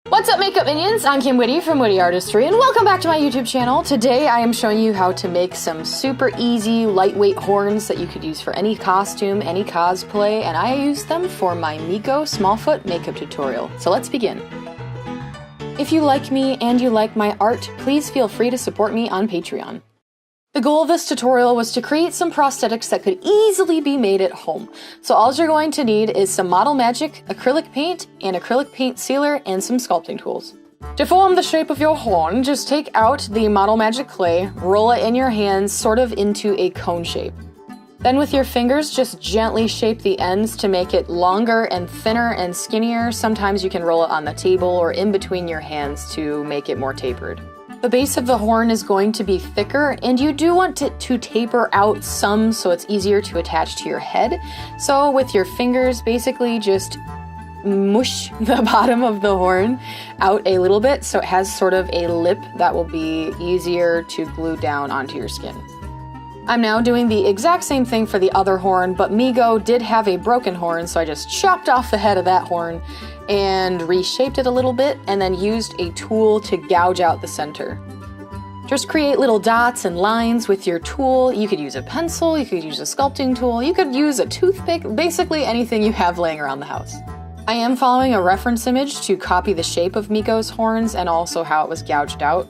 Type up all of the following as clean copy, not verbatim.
What's up, makeup minions? I'm Kim Witte from WitteArtistry, and welcome back to my YouTube channel. Today I am showing you how to make some super easy, lightweight horns that you could use for any costume, any cosplay, and I use them for my Migo Smallfoot makeup tutorial. So let's begin. If you like me and you like my art, please feel free to support me on Patreon. The goal of this tutorial was to create some prosthetics that could easily be made at home. So all you're going to need is some Model Magic, acrylic paint, and acrylic paint sealer, and some sculpting tools. To form the shape of your horn, just take out the Model Magic clay, roll it in your hands sort of into a cone shape. Then with your fingers, just gently shape the ends to make it longer and thinner and skinnier. Sometimes you can roll it on the table or in between your hands to make it more tapered. The base of the horn is going to be thicker, and you do want it to taper out some so it's easier to attach to your head. So with your fingers, basically just mush the bottom of the horn out a little bit so it has sort of a lip that will be easier to glue down onto your skin. I'm now doing the exact same thing for the other horn, but Migo did have a broken horn, so I just chopped off the head of that horn and reshaped it a little bit, and then used a tool to gouge out the center. Just create little dots and lines with your tool. You could use a pencil, you could use a sculpting tool, you could use a toothpick, basically anything you have laying around the house. I am following a reference image to copy the shape of Migo's horns and also how it was gouged out.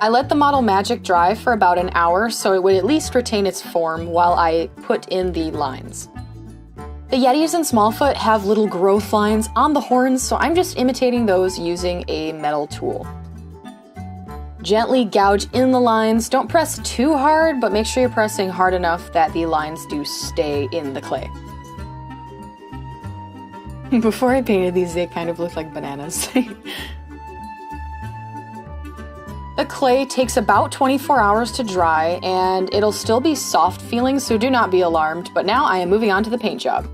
I let the Model Magic dry for about an hour so it would at least retain its form while I put in the lines. The Yetis and Smallfoot have little growth lines on the horns, so I'm just imitating those using a metal tool. Gently gouge in the lines. Don't press too hard, but make sure you're pressing hard enough that the lines do stay in the clay. Before I painted these, they kind of looked like bananas. The clay takes about 24 hours to dry, and it'll still be soft feeling, so do not be alarmed, but now I am moving on to the paint job.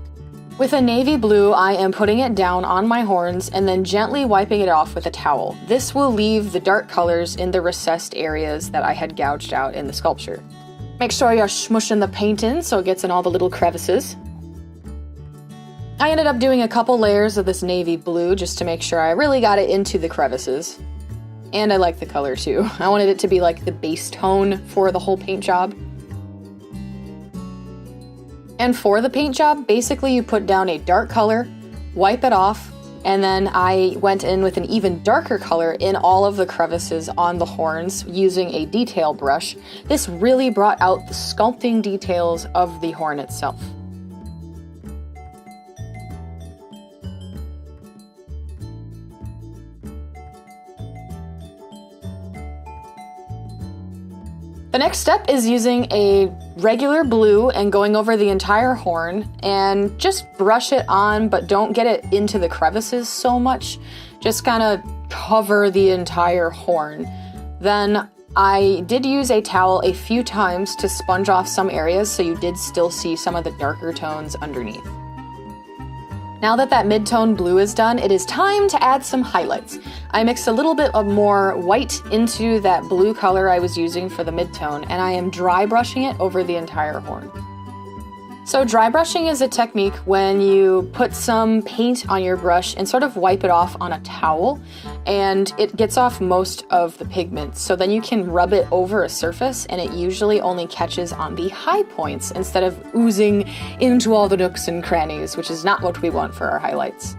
With a navy blue, I am putting it down on my horns and then gently wiping it off with a towel. This will leave the dark colors in the recessed areas that I had gouged out in the sculpture. Make sure you're smushing the paint in so it gets in all the little crevices. I ended up doing a couple layers of this navy blue just to make sure I really got it into the crevices. And I like the color too. I wanted it to be like the base tone for the whole paint job. And for the paint job, basically you put down a dark color, wipe it off, and then I went in with an even darker color in all of the crevices on the horns using a detail brush. This really brought out the sculpting details of the horn itself. The next step is using a regular blue and going over the entire horn and just brush it on, but don't get it into the crevices so much. Just kind of cover the entire horn. Then I did use a towel a few times to sponge off some areas so you did still see some of the darker tones underneath. Now that that mid-tone blue is done, it is time to add some highlights. I mixed a little bit of more white into that blue color I was using for the mid-tone, and I am dry brushing it over the entire horn. So dry brushing is a technique when you put some paint on your brush and sort of wipe it off on a towel, and it gets off most of the pigment. So then you can rub it over a surface, and it usually only catches on the high points instead of oozing into all the nooks and crannies, which is not what we want for our highlights.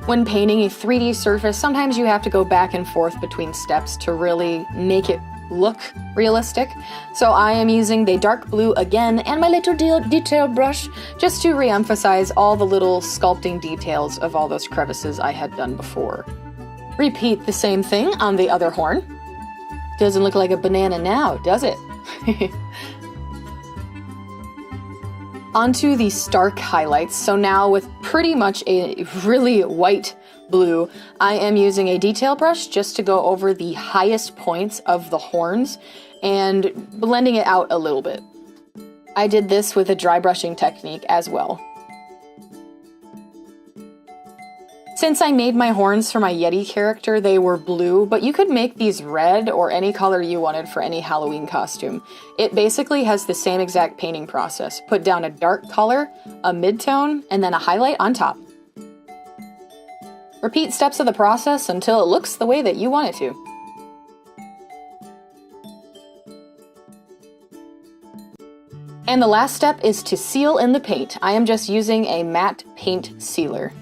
When painting a 3D surface, sometimes you have to go back and forth between steps to really make it look realistic. So I am using the dark blue again and my little detail brush just to re-emphasize all the little sculpting details of all those crevices I had done before. Repeat the same thing on the other horn. Doesn't look like a banana now, does it? Onto the stark highlights. So now with pretty much a really white blue, I am using a detail brush just to go over the highest points of the horns and blending it out a little bit. I did this with a dry brushing technique as well. Since I made my horns for my Yeti character, they were blue, but you could make these red or any color you wanted for any Halloween costume. It basically has the same exact painting process. Put down a dark color, a mid-tone, and then a highlight on top. Repeat steps of the process until it looks the way that you want it to. And the last step is to seal in the paint. I am just using a matte paint sealer.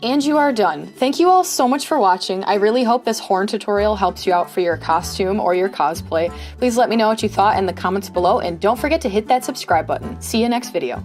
And you are done. Thank you all so much for watching. I really hope this horn tutorial helps you out for your costume or your cosplay. Please let me know what you thought in the comments below, and don't forget to hit that subscribe button. See you next video.